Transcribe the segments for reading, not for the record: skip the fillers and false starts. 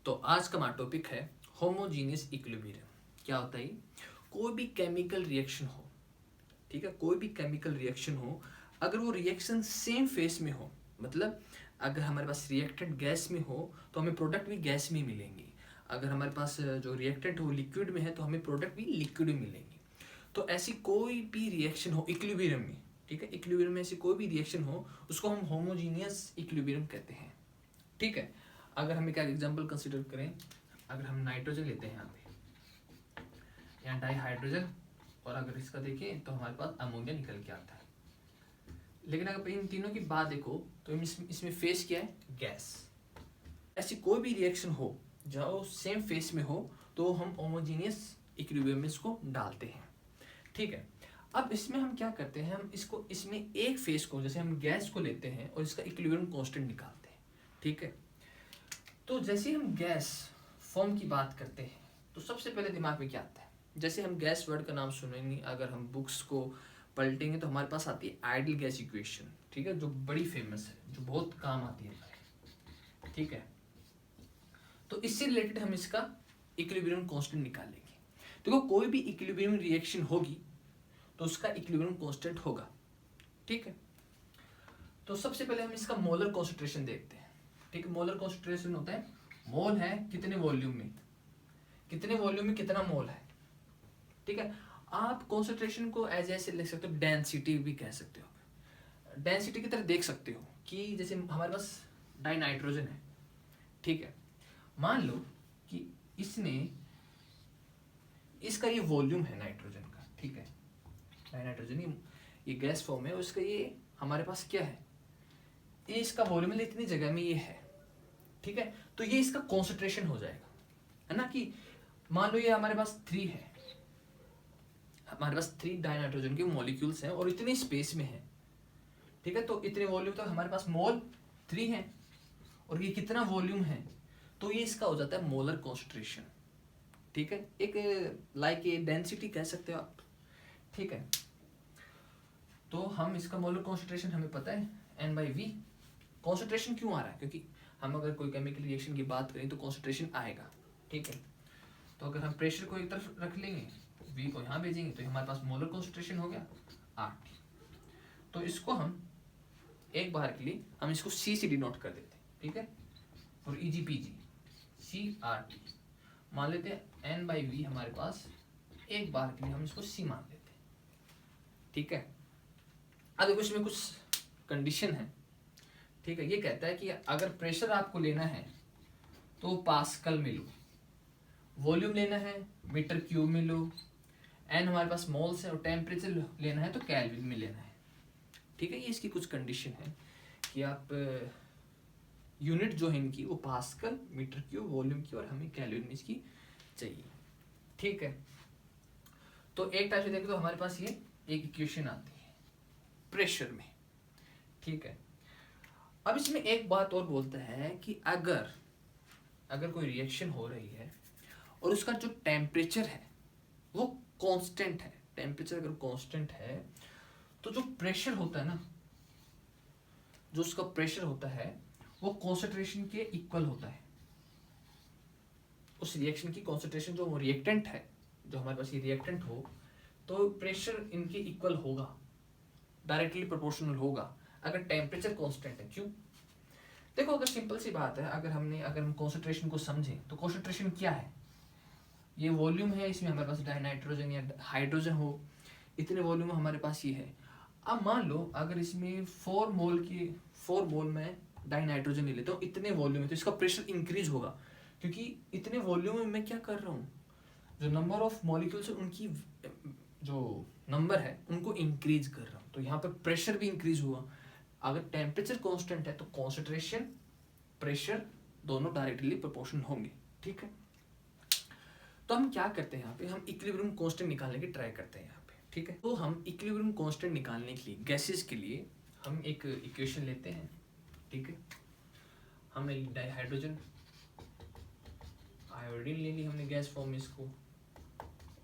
तो आज का हमारा टॉपिक है होमोजीनियस इक्विलिब्रियम। क्या होता है? कोई भी केमिकल रिएक्शन हो, ठीक है, कोई भी केमिकल रिएक्शन हो, अगर वो रिएक्शन सेम फेस में हो, मतलब अगर हमारे पास रिएक्टेंट गैस में हो तो हमें प्रोडक्ट भी गैस में मिलेंगे। अगर हमारे पास जो रिएक्टेंट हो लिक्विड में है तो हमें प्रोडक्ट भी लिक्विड में मिलेंगे। तो ऐसी कोई भी रिएक्शन हो इक्विलिब्रियम में, ठीक है, इक्विलिब्रियम में ऐसी कोई भी रिएक्शन हो उसको हम होमोजीनियस इक्विलिब्रियम कहते हैं। ठीक है, अगर हम एक एग्जांपल कंसीडर करें, अगर हम नाइट्रोजन लेते हैं यहाँ डाई हाइड्रोजन, और अगर इसका देखें तो हमारे पास अमोनिया निकल के आता है। लेकिन अगर इन तीनों की बात देखो तो इसमें फेस क्या है? गैस। ऐसी कोई भी रिएक्शन हो जो सेम फेस में हो तो हम होमोजीनियस इक्विलिब्रियम में इसको डालते हैं। ठीक है, अब इसमें हम क्या करते हैं, हम इसको इसमें एक फेस को, जैसे हम गैस को लेते हैं और इसका इक्विलिब्रियम कांस्टेंट निकालते हैं। ठीक है, तो जैसे हम गैस फॉर्म की बात करते हैं तो सबसे पहले दिमाग में क्या आता है? जैसे हम गैस वर्ड का नाम सुनेंगे, अगर हम बुक्स को पलटेंगे तो हमारे पास आती है आइडियल गैस इक्वेशन, ठीक है, जो बड़ी फेमस है, जो बहुत काम आती है। ठीक है, तो इससे रिलेटेड हम इसका इक्विलिब्रियम कांस्टेंट निकालेंगे। देखो, कोई भी इक्विलिब्रियम रिएक्शन होगी तो उसका इक्विलिब्रियम कांस्टेंट होगा। ठीक है, तो सबसे पहले हम इसका मोलर कॉन्सेंट्रेशन देखते हैं। ठीक है, मोलर कॉन्सेंट्रेशन होता है, मोल है कितने वॉल्यूम में, कितने वॉल्यूम में कितना मोल है। ठीक है, आप कॉन्सेंट्रेशन को एज ऐसे लिख सकते हो, डेंसिटी भी कह सकते हो। डेंसिटी की तरह देख सकते हो कि जैसे हमारे पास डाई नाइट्रोजन है। ठीक है, मान लो कि इसका ये वॉल्यूम है नाइट्रोजन का। ठीक है, डाई नाइट्रोजन ये गैस फॉर्म है और इसका ये हमारे पास क्या है, ये इसका वॉल्यूम है, इतनी जगह में ये है। ठीक है, तो ये इसका कॉन्सेंट्रेशन हो जाएगा, है ना। कि मान लो ये हमारे पास 3 है, हमारे पास 3 डाइनाइट्रोजन के मॉलिक्यूल्स हैं और इतने स्पेस में है। ठीक है, तो इतने वॉल्यूम तक हमारे पास मोल 3 है और ये कितना वॉल्यूम है, तो ये इसका हो जाता है मोलर कॉन्सेंट्रेशन। ठीक है, एक लाइक ये डेंसिटी कह सकते हो आप। ठीक है, तो हम इसका मोलर कॉन्सेंट्रेशन हमें पता है N/V। कॉन्सेंट्रेशन क्यों आ रहा है? क्योंकि हम अगर कोई केमिकल रिएक्शन की बात करें तो कॉन्सेंट्रेशन आएगा। ठीक है, तो अगर हम प्रेशर को एक तरफ रख लेंगे, V को यहाँ भेजेंगे, तो हमारे पास मोलर कॉन्सेंट्रेशन हो गया 8। तो इसको हम एक बार के लिए हम इसको C से डिनोट कर देते हैं। ठीक है, और EgPg CRT मान लेते हैं। N/V हमारे पास एक बार के लिए हम इसको C मान लेते हैं। ठीक है, अब देखो इसमें कुछ कंडीशन है। ठीक है, ये कहता है कि अगर प्रेशर आपको लेना है तो पास्कल में लो, वॉल्यूम लेना है मीटर क्यूब में लो, एन हमारे पास मोल्स है, और टेम्परेचर लेना है तो केल्विन में लेना है। ठीक है, ये इसकी कुछ कंडीशन है कि आप यूनिट जो है इनकी वो पास्कल, मीटर क्यूब, वॉल्यूम की, और हमें केल्विन में इसकी चाहिए। ठीक है, तो एक टाइप से देखें तो हमारे पास ये एक इक्वेशन आती है प्रेशर में। ठीक है, अब इसमें एक बात और बोलता है कि अगर कोई रिएक्शन हो रही है और उसका जो टेम्परेचर है वो कांस्टेंट है, टेम्परेचर अगर कांस्टेंट है तो जो प्रेशर होता है ना, जो उसका प्रेशर होता है वो कॉन्सेंट्रेशन के इक्वल होता है। उस रिएक्शन की कॉन्सेंट्रेशन, जो रिएक्टेंट है, जो हमारे पास ये रिएक्टेंट हो, तो प्रेशर इनके इक्वल होगा, डायरेक्टली प्रोपोर्शनल होगा अगर टेम्परेचर कांस्टेंट है। क्यों? देखो, अगर सिंपल सी बात है, अगर हम कॉन्सेंट्रेशन को समझें तो कॉन्सेंट्रेशन क्या है, ये वॉल्यूम है, इसमें हमारे पास डाइनाइट्रोजन या हाइड्रोजन हो, इतने वॉल्यूम हमारे पास ये है। अब मान लो अगर इसमें 4 मोल में डाइनाइट्रोजन ले लेता हूँ इतने वॉल्यूम में, तो इसका प्रेशर इंक्रीज होगा, क्योंकि इतने वॉल्यूम में मैं क्या कर रहा हूँ, जो नंबर ऑफ मॉलिक्यूल्स है उनकी जो नंबर है उनको इंक्रीज कर रहा हूँ, तो यहाँ पर प्रेशर भी इंक्रीज हुआ। अगर टेम्परेचर कांस्टेंट है तो कॉन्सेंट्रेशन, प्रेशर दोनों डायरेक्टली प्रोपोर्शनल होंगे। ठीक है, तो हम क्या करते हैं यहाँ पे, हम इक्विलिब्रियम कांस्टेंट निकालने की ट्राई करते हैं यहाँ पे। ठीक है, तो हम इक्विलिब्रियम कांस्टेंट निकालने के लिए गैसेस के लिए हम एक इक्वेशन लेते हैं। ठीक है, हमने हाइड्रोजन आयोडीन ले ली हमने गैस फॉर्म में इसको,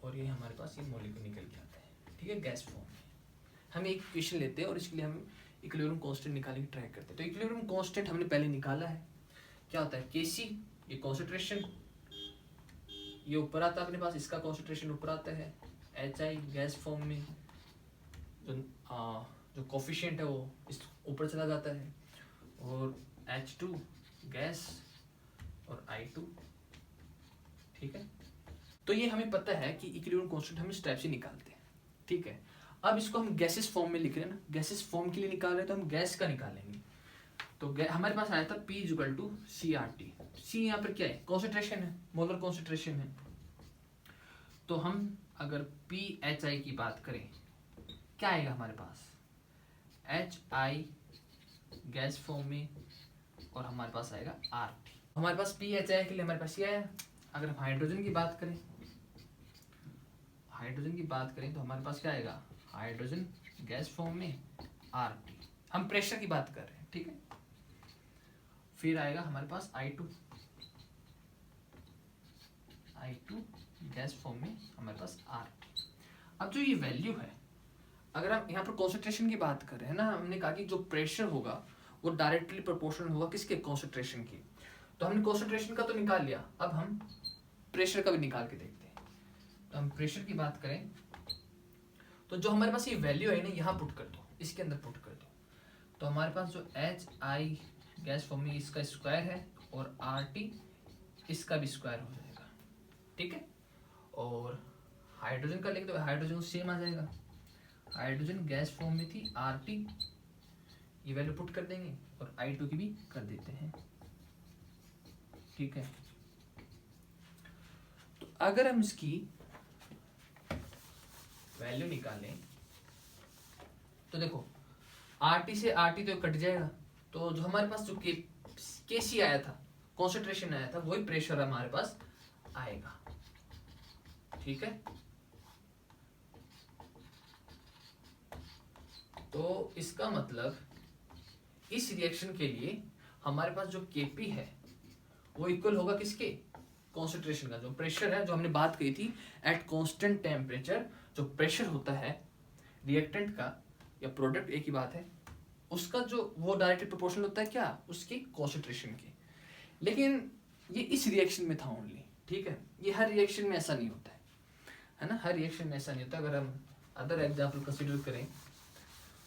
और ये हमारे पास ये मॉलिक्यूल निकल के आता है। ठीक है, गैस फॉर्म में हम एक इक्वेशन लेते हैं और इसके लिए हम इक्विलिब्रियम कांस्टेंट निकालने की ट्राई करते हैं। तो इक्विलिब्रियम कांस्टेंट हमने पहले निकाला है, क्या होता है, Kc ये कॉन्सेंट्रेशन ये ऊपर आता है अपने पास, इसका कॉन्सेंट्रेशन ऊपर आता है, HI गैस फॉर्म में जो कोफिशिएंट है वो इस ऊपर चला जाता है, और H2 गैस और I2, ठीक है। तो ये हमें पता है कि इक्विलिब्रियम कांस्टेंट हम इस टाइप से निकालते हैं, ठीक है। अब इसको हम गैसेस फॉर्म में लिख रहे हैं ना, गैसेस फॉर्म के लिए निकाल रहे हैं तो हम गैस का निकालेंगे। तो हमारे पास आया था P equal to CRT। C यहाँ पर क्या है, कॉन्सेंट्रेशन है, मोलर कॉन्सेंट्रेशन है। तो हम अगर PHI की बात करें क्या आएगा हमारे पास, HI गैस फॉर्म में, और हमारे पास आएगा RT। हमारे पास PHI के लिए हमारे पास ये आया। अगर हम हाइड्रोजन की बात करें, तो हमारे पास क्या आएगा, हाइड्रोजन गैस फॉर्म में RT। हम प्रेशर की बात कर रहे हैं, ठीक है। फिर आएगा हमारे पास I2 गैस फॉर्म में हमारे पास RT। अब जो ये वैल्यू है, अगर हम यहाँ पर कॉन्सेंट्रेशन की बात कर रहे हैं ना, हमने कहा कि जो प्रेशर होगा वो डायरेक्टली प्रोपोर्शनल होगा किसके, कॉन्सेंट्रेशन की। तो हमने कॉन्सेंट्रेशन का तो निकाल लिया, अब हम प्रेशर का भी निकाल के देखते हैं। तो हम प्रेशर की बात करें तो जो हमारे पास ये वैल्यू है ना, यहाँ पुट कर दो, इसके अंदर पुट कर दो। तो हमारे पास जो HI गैस फॉर्म में इसका स्क्वायर है, और RT इसका भी स्क्वायर हो जाएगा, ठीक है। और हाइड्रोजन का लिख दो, हाइड्रोजन सेम आ जाएगा, हाइड्रोजन गैस फॉर्म में थी RT, ये वैल्यू पुट कर देंगे, और I2 की भी कर देते हैं, ठीक है। तो अगर हम इसकी वैल्यू निकालें तो देखो RT से RT तो कट जाएगा, तो जो हमारे पास जो KC आया था, कॉन्सेंट्रेशन आया था, वही प्रेशर हमारे पास आएगा, ठीक है। तो इसका मतलब इस रिएक्शन के लिए हमारे पास जो Kp है वो इक्वल होगा किसके, कॉन्सेंट्रेशन का। जो प्रेशर है, जो हमने बात कही थी, एट कांस्टेंट टेम्परेचर जो प्रेशर होता है रिएक्टेंट का या प्रोडक्ट, एक ही बात है, उसका जो वो डायरेक्टली प्रोपोर्शनल होता है क्या, उसकी कॉन्सेंट्रेशन के। लेकिन ये इस रिएक्शन में था ओनली, ठीक है। ये हर रिएक्शन में ऐसा नहीं होता है ना, हर रिएक्शन में ऐसा नहीं होता। अगर हम अदर एग्जाम्पल कंसिडर करें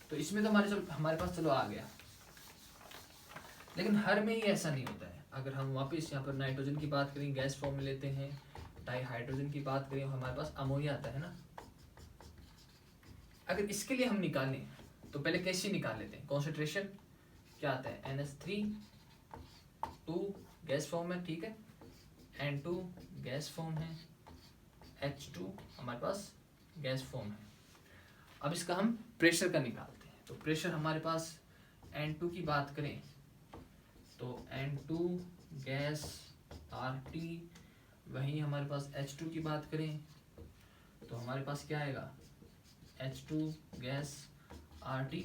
तो इसमें तो हमारे पास चलो आ गया, लेकिन हर में ही ऐसा नहीं होता है। अगर हम वापस यहाँ पर नाइट्रोजन की बात करें, गैस फॉर्म में लेते हैं, डाईहाइड्रोजन की बात करें, हमारे पास अमोनिया आता है ना। अगर इसके लिए हम निकालें तो पहले कैसे निकाल लेते हैं, कॉन्सेंट्रेशन क्या आता है, NH3 गैस फॉर्म है, ठीक है, N2 गैस फॉर्म है, H2 हमारे पास गैस फॉर्म है। अब इसका हम प्रेशर का निकालते हैं। तो प्रेशर हमारे पास N2 की बात करें तो N2 गैस RT, वहीं हमारे पास H2 की बात करें तो हमारे पास क्या आएगा, H2 गैस RT।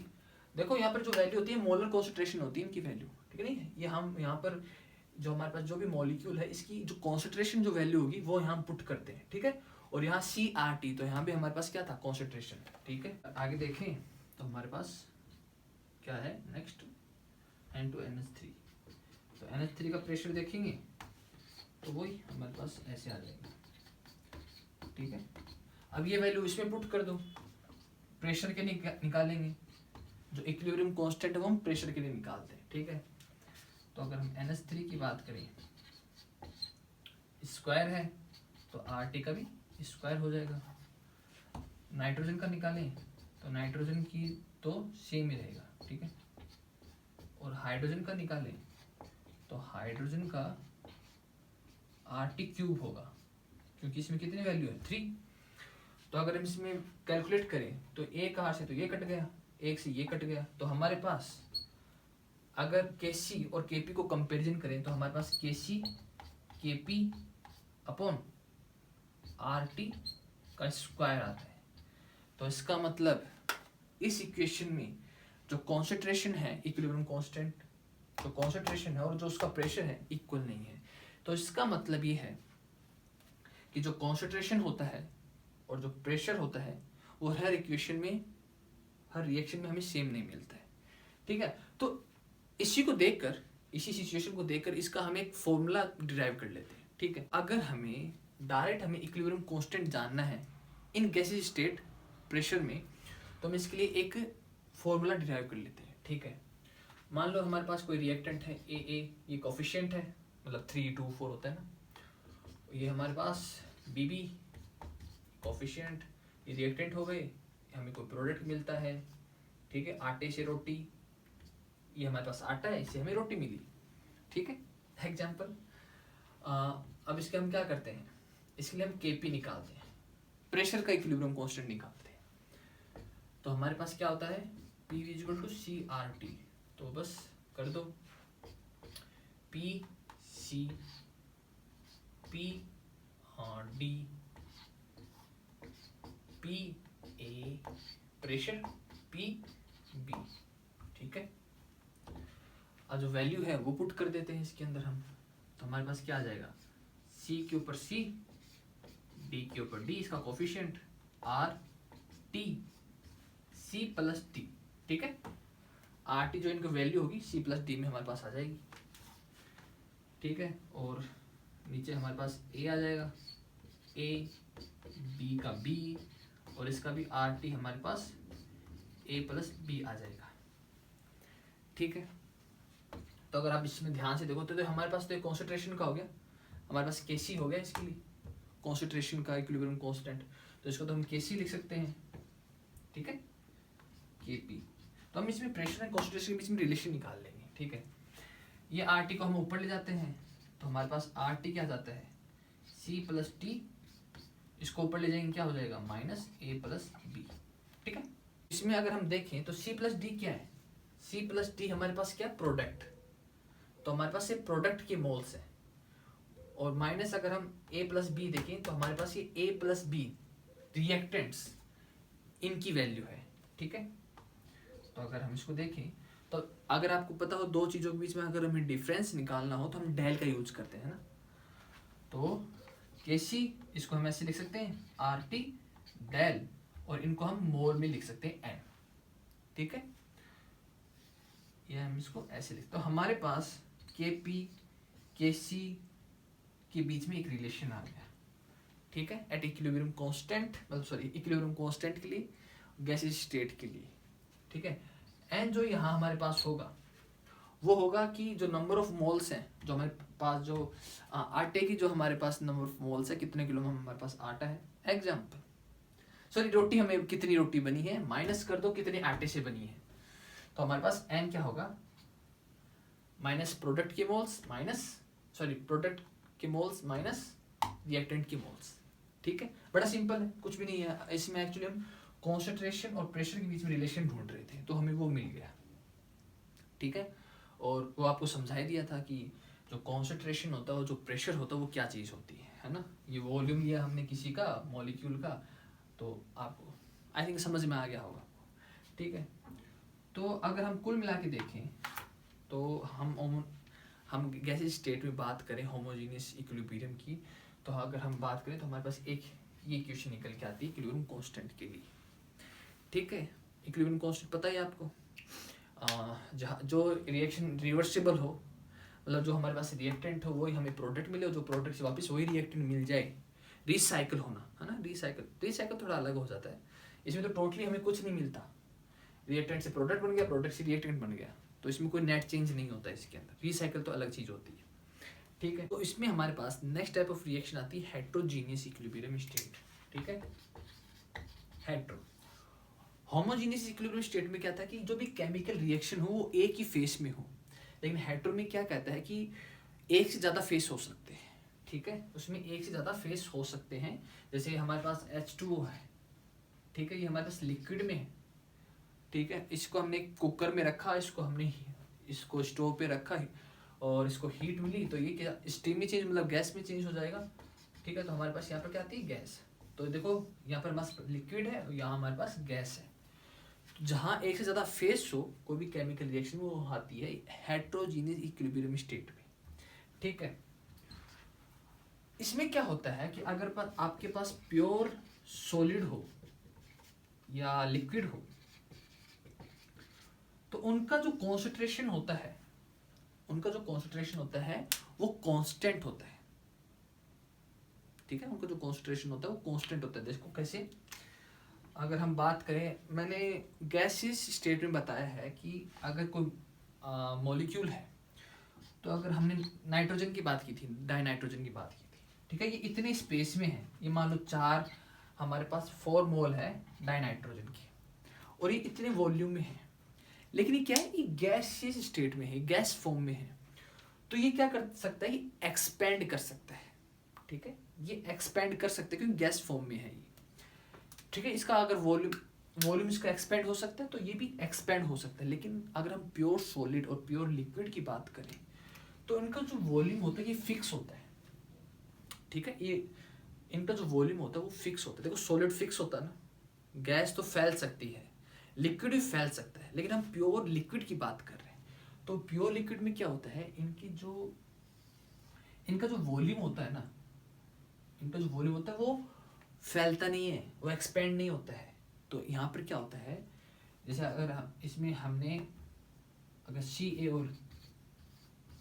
देखो यहाँ पर जो वैल्यू होती है मोलर कॉन्सेंट्रेशन होती है इनकी वैल्यू, ठीक है। नहीं ये हम यहाँ पर जो हमारे पास जो भी मॉलिक्यूल है इसकी जो कॉन्सेंट्रेशन जो वैल्यू होगी वो यहाँ पुट करते हैं, ठीक है। और यहाँ CRT, तो यहाँ पे हमारे पास क्या था, कॉन्सेंट्रेशन, ठीक है। आगे देखें तो हमारे पास क्या है नेक्स्ट, N2NH3। तो NH3 का प्रेशर देखेंगे तो वही हमारे पास ऐसे आ जाएगा, ठीक है। अब ये वैल्यू इसमें पुट कर दो, प्रेशर के निकालेंगे, जो इक्विलिब्रियम कांस्टेंट है वो हम प्रेशर के लिए निकालते हैं, ठीक है। तो अगर हम NH3 की बात करें, स्क्वायर है तो RT का भी स्क्वायर हो जाएगा। नाइट्रोजन का निकालें तो नाइट्रोजन की तो सेम ही रहेगा, ठीक है। और हाइड्रोजन का निकालें तो हाइड्रोजन का RT क्यूब होगा, क्योंकि इसमें कितनी वैल्यू है, 3। तो अगर हम इसमें कैलकुलेट करें तो एक R से तो ये कट गया, एक से ये कट गया, तो हमारे पास अगर Kc और Kp को कंपैरिजन करें तो हमारे पास Kc Kp अपॉन RT का स्क्वायर आता है। तो इसका मतलब इस इक्वेशन में जो कॉन्सेंट्रेशन है, इक्विलिब्रियम कांस्टेंट जो कॉन्सेंट्रेशन है और जो उसका प्रेशर है इक्वल नहीं है। तो इसका मतलब ये है कि जो कॉन्सेंट्रेशन होता है और जो प्रेशर होता है वो हर इक्वेशन में, हर रिएक्शन में हमें सेम नहीं मिलता है, ठीक है। तो इसी को देखकर इसी सिचुएशन को देखकर इसका हम एक फॉर्मूला डिराइव कर लेते हैं, ठीक है। अगर हमें डायरेक्ट हमें इक्विलिब्रियम कांस्टेंट जानना है इन गैसीय स्टेट प्रेशर में, तो हम इसके लिए एक फॉर्मूला डिराइव कर लेते हैं, ठीक है। मान लो हमारे पास कोई रिएक्टेंट है ए, ये कोफिशिएंट है, मतलब 3, 2, 4 होता है ना, ये हमारे पास बी कोफिशिएंट, ये रिएक्टेंट हो गए, हमें कोई प्रोडक्ट मिलता है, ठीक है, आटे से रोटी, ये हमारे पास आटा है, इससे हमें रोटी मिली, ठीक है, एग्जाम्पल। अब इसके हम क्या करते हैं, इसके लिए हम केपी निकालते हैं, प्रेशर का इक्विलिब्रियम कांस्टेंट निकालते हैं। तो हमारे पास क्या होता है, P equal to C R T, तो बस कर दो P C P D P A pressure P B, ठीक है। और जो वैल्यू है वो पुट कर देते हैं इसके अंदर हम, तो हमारे पास क्या आ जाएगा, C के ऊपर C, D के ऊपर D, इसका coefficient R T C plus T, ठीक है। आर टी जो इनका वैल्यू होगी C प्लस D में हमारे पास आ जाएगी, ठीक है। और नीचे हमारे पास A आ जाएगा, A B का B, और इसका भी आर टी हमारे पास A प्लस B आ जाएगा, ठीक है। तो अगर आप इसमें ध्यान से देखो तो हमारे पास तो एक कॉन्सेंट्रेशन का हो गया, हमारे पास Kc हो गया इसके लिए, कॉन्सेंट्रेशन का इक्विलिब्रियम कांस्टेंट, तो इसको तो हम Kc लिख सकते हैं, ठीक है, Kp। तो हम इसमें प्रेशर एंड कॉन्सेंट्रेशन के बीच में रिलेशन निकाल लेंगे, ठीक है। ये आर टी को हम ऊपर ले जाते हैं, तो हमारे पास आर टी क्या जाता है, C प्लस टी, इसको ऊपर ले जाएंगे क्या हो जाएगा, माइनस A प्लस बी, ठीक है। इसमें अगर हम देखें तो C प्लस डी क्या है, C प्लस डी हमारे पास क्या, प्रोडक्ट, तो हमारे पास ये प्रोडक्ट के मोल्स है, और माइनस अगर हम A प्लस बी देखें तो हमारे पास ये A प्लस बी रिएक्टेंट्स, इनकी वैल्यू है, ठीक है। तो अगर हम इसको देखें तो अगर आपको पता हो दो चीज़ों के बीच में अगर हमें डिफरेंस निकालना हो तो हम डेल का यूज करते हैं ना, तो Kc इसको हम ऐसे लिख सकते हैं आर टी डेल, और इनको हम मोल में लिख सकते हैं n, ठीक है। ये हम इसको ऐसे लिखते, तो हमारे पास Kp Kc के बीच में एक रिलेशन आ गया, ठीक है, एट इक्विलिब्रियम कांस्टेंट, मतलब सॉरी इक्विलिब्रियम कांस्टेंट के लिए, गैसीय स्टेट के लिए, ठीक है। एन जो यहाँ हमारे पास होगा वो होगा कि जो नंबर ऑफ मोल्स हैं, जो हमारे पास जो आटे की जो हमारे पास नंबर ऑफ मोल्स है, कितने किलो में हमारे पास आटा है, एग्जाम्पल, सॉरी रोटी, हमें कितनी रोटी बनी है माइनस कर दो कितने आटे से बनी है, तो हमारे पास एन क्या होगा, माइनस प्रोडक्ट के मोल्स, प्रोडक्ट के मोल्स माइनस रिएक्टेंट के मोल्स, ठीक है। बड़ा सिंपल है, कुछ भी नहीं है इसमें, एक्चुअली हम कॉन्सेंट्रेशन और प्रेशर के बीच में रिलेशन ढूंढ रहे थे, तो हमें वो मिल गया, ठीक है। और वो आपको समझा ही दिया था कि जो कॉन्सेंट्रेशन होता है और जो प्रेशर होता है वो क्या चीज़ होती है ना। ये वॉल्यूम लिया हमने किसी का मॉलिक्यूल का, तो आपको आई थिंक समझ में आ गया होगा, ठीक है। तो अगर हम कुल मिला के देखें तो हम गैसीय स्टेट में बात करें होमोजेनियस इक्विलिब्रियम की, तो अगर हम बात करें तो हमारे पास एक ये इक्वेशन निकल के आती है इक्विलिब्रियम कांस्टेंट के लिए, ठीक है। इक्विलिब्रियम कांस्टेंट पता है आपको, जहाँ जो रिएक्शन रिवर्सिबल हो, मतलब जो हमारे पास रिएक्टेंट हो वही हमें प्रोडक्ट मिले, और जो प्रोडक्ट से वापस वही रिएक्टेंट मिल जाए, रिसाइकल होना है ना, रिसाइकल थोड़ा अलग हो जाता है, इसमें तो टोटली हमें कुछ नहीं मिलता, रिएक्टेंट से प्रोडक्ट बन गया, प्रोडक्ट से रिएक्टेंट बन गया, तो इसमें कोई नेट चेंज नहीं होता इसके अंदर, रिसाइकल तो अलग चीज़ होती है, ठीक है। तो इसमें हमारे पास नेक्स्ट टाइप ऑफ रिएक्शन आती है हेट्रोजीनियस इक्विलिब्रियम स्टेट, ठीक है। हेट्रो होमोजीनियस इक्विलिब्रियम स्टेट में क्या था कि जो भी केमिकल रिएक्शन हो वो एक ही फेस में हो, लेकिन हेट्रो में क्या कहता है कि एक से ज़्यादा फेस हो सकते हैं, ठीक है, उसमें एक से ज़्यादा फेस हो सकते हैं। जैसे हमारे पास H2O है, ठीक है, ये हमारे पास लिक्विड में है, ठीक है, इसको हमने कुकर में रखा, इसको स्टोव पे रखा और इसको हीट मिली, तो ये क्या स्टीम में चेंज, मतलब गैस में चेंज हो जाएगा, ठीक है। तो हमारे पास यहाँ पर क्या आती है, गैस, तो देखो यहाँ पर हमारे पास लिक्विड है और यहाँ हमारे पास गैस है, जहाँ एक से ज़्यादा फेस हो कोई भी केमिकल रिएक्शन वो आती है हेट्रोजीनियस इक्विलिब्रियम स्टेट में, ठीक है। इसमें क्या होता है कि अगर आपके पास प्योर सॉलिड हो या लिक्विड हो, तो उनका जो कॉन्सेंट्रेशन होता है उनका जो कॉन्सेंट्रेशन होता है वो कांस्टेंट होता है, ठीक है, उनका जो कॉन्सेंट्रेशन होता है वो कांस्टेंट होता है। देखो कैसे, अगर हम बात करें, मैंने गैसियस स्टेट में बताया है कि अगर कोई मॉलिक्यूल है, तो अगर हमने नाइट्रोजन की बात की थी, डाइनाइट्रोजन की बात की थी, ठीक है, ये इतने स्पेस में है, ये मान लो 4 हमारे पास 4 मोल है डाइनाइट्रोजन की, और ये इतने वॉल्यूम में है, लेकिन ये क्या है, ये गैसियस स्टेट में है, गैस फॉर्म में है, तो ये क्या कर सकता है, ये एक्सपेंड कर सकता है, ठीक है, ये एक्सपेंड कर सकता है क्योंकि गैस फॉर्म में है ये, ठीक है। इसका अगर वॉल्यूम इसका एक्सपेंड हो सकता है तो ये भी एक्सपेंड हो सकता है, लेकिन अगर हम प्योर सॉलिड और प्योर लिक्विड की बात करें तो इनका जो वॉल्यूम होता है ये फिक्स होता है, ठीक है, ये इनका जो वॉल्यूम होता है वो फिक्स होता है। देखो सॉलिड फिक्स होता है ना, गैस तो फैल सकती है, लिक्विड भी फैल सकता है, लेकिन हम प्योर लिक्विड की बात कर रहे हैं, तो प्योर लिक्विड में क्या होता है, इनका जो वॉल्यूम होता है ना, इनका जो वॉल्यूम होता है वो फैलता नहीं है, वो एक्सपेंड नहीं होता है। तो यहाँ पर क्या होता है, जैसे अगर इसमें हमने अगर CaO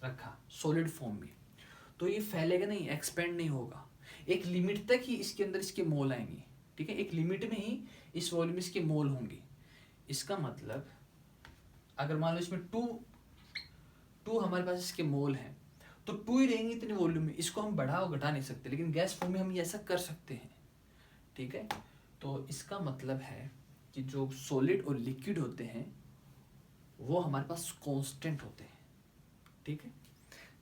रखा सॉलिड फॉर्म में, तो ये फैलेगा नहीं, एक्सपेंड नहीं होगा, एक लिमिट तक ही इसके अंदर इसके मोल आएंगे, ठीक है, एक लिमिट में ही इस वॉल्यूम इसके मोल होंगे। इसका मतलब अगर मान लो इसमें टू हमारे पास इसके मोल हैं, तो 2 ही रहेंगे इतने वॉल्यूम में, इसको हम बढ़ा और घटा नहीं सकते, लेकिन गैस फॉर्म में हम ये ऐसा कर सकते हैं, ठीक है। तो इसका मतलब है कि जो सॉलिड और लिक्विड होते हैं वो हमारे पास कांस्टेंट होते हैं, ठीक है।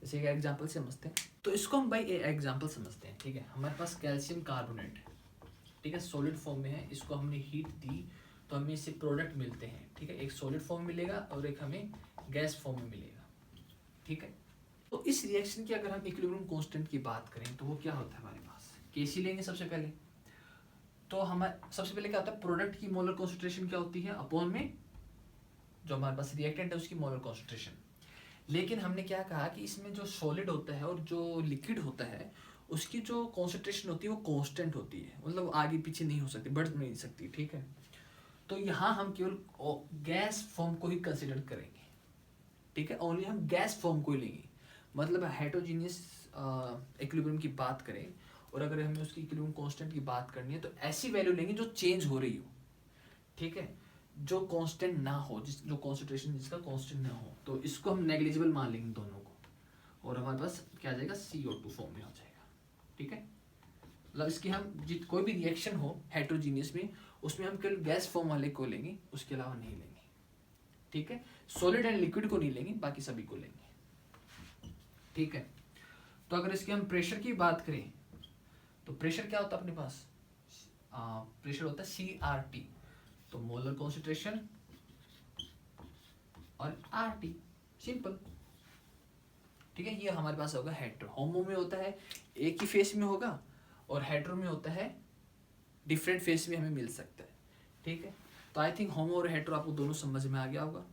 जैसे एक एग्जांपल से समझते हैं, तो इसको हम भाई एग्जांपल समझते हैं, ठीक है। हमारे पास कैल्शियम कार्बोनेट है, ठीक है, सॉलिड फॉर्म में है, इसको हमने हीट दी तो हमें इससे प्रोडक्ट मिलते हैं, ठीक है, एक सॉलिड फॉर्म मिलेगा और एक हमें गैस फॉर्म में मिलेगा, ठीक है। तो इस रिएक्शन की अगर हम इक्विलिब्रियम कांस्टेंट की बात करें तो वो क्या होता है हमारे पास, Kc लेंगे सबसे पहले, तो हमारे सबसे पहले क्या होता है, प्रोडक्ट की मोलर कॉन्सेंट्रेशन क्या होती है अपॉन में जो हमारे पास रिएक्टेंट है उसकी मोलर कॉन्सेंट्रेशन। लेकिन हमने क्या कहा कि इसमें जो सॉलिड होता है और जो लिक्विड होता है उसकी जो कॉन्सेंट्रेशन होती है वो कांस्टेंट होती है, मतलब आगे पीछे नहीं हो सकती, बढ़ नहीं सकती, ठीक है। तो यहाँ हम केवल गैस फॉर्म को ही कंसिडर करेंगे, ठीक है, ओनली हम गैस फॉर्म को ही लेंगे। मतलब हेटेरोजीनियस इक्विलिब्रियम की बात करें और अगर हमें उसकी इक्विलिब्रियम कांस्टेंट की बात करनी है तो ऐसी वैल्यू लेंगे जो चेंज हो रही हो, ठीक है, जो कांस्टेंट ना हो, जो कॉन्सेंट्रेशन जिसका कांस्टेंट ना हो, तो इसको हम नेग्लिजिबल मान लेंगे दोनों को, और हमारे पास क्या आ जाएगा, CO2 फॉर्म में आ जाएगा, ठीक है। मतलब इसकी हम कोई भी रिएक्शन हो हेटेरोजीनियस में उसमें हम केवल गैस फॉर्म वाले को लेंगे, उसके अलावा नहीं लेंगे, ठीक है। सॉलिड एंड लिक्विड को नहीं लेंगे, बाकी सभी को लेंगे, ठीक है। तो अगर इसके हम प्रेशर की बात करें तो प्रेशर क्या होता है अपने पास, प्रेशर होता है CRT, तो मोलर कॉन्सेंट्रेशन और RT, सिंपल, ठीक है। ये हमारे पास होगा हेटेरो, होमो में होता है एक ही फेस में होगा और हेटेरो में होता है डिफरेंट फेस में हमें मिल सकता है, ठीक है। तो आई थिंक होमो और हेटेरो आपको दोनों समझ में आ गया होगा।